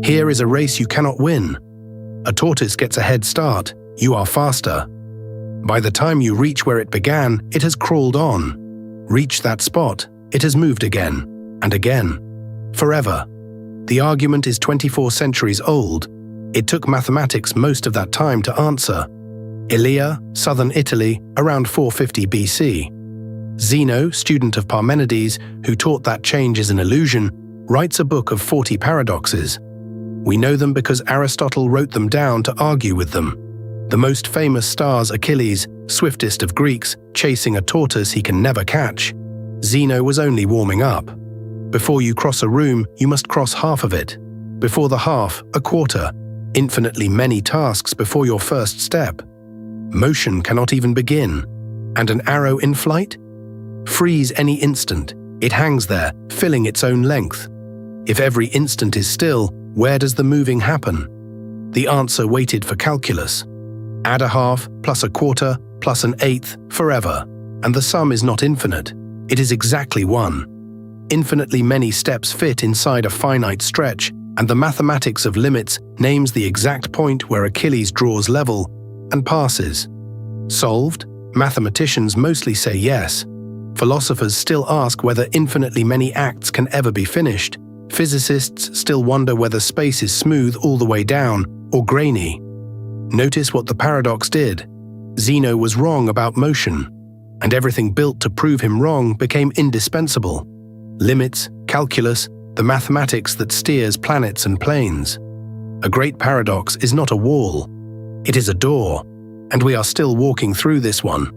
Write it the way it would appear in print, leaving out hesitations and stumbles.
Here is a race you cannot win. A tortoise gets a head start, you are faster. By the time you reach where it began, it has crawled on. Reach that spot, it has moved again, and again. Forever. The argument is 24 centuries old. It took mathematics most of that time to answer. Elea, southern Italy, around 450 BC. Zeno, student of Parmenides, who taught that change is an illusion, writes a book of 40 paradoxes. We know them because Aristotle wrote them down to argue with them. The most famous star's Achilles, swiftest of Greeks, chasing a tortoise he can never catch. Zeno was only warming up. Before you cross a room, you must cross half of it. Before the half, a quarter. Infinitely many tasks before your first step. Motion cannot even begin. And an arrow in flight? Freeze any instant. It hangs there, filling its own length. If every instant is still, where does the moving happen? The answer waited for calculus. Add a half, plus a quarter, plus an eighth, forever. And the sum is not infinite. It is exactly one. Infinitely many steps fit inside a finite stretch, and the mathematics of limits names the exact point where Achilles draws level and passes. Solved? Mathematicians mostly say yes. Philosophers still ask whether infinitely many acts can ever be finished. Physicists still wonder whether space is smooth all the way down or grainy. Notice what the paradox did. Zeno was wrong about motion, and everything built to prove him wrong became indispensable. Limits, calculus, the mathematics that steers planets and planes. A great paradox is not a wall. It is a door, and we are still walking through this one.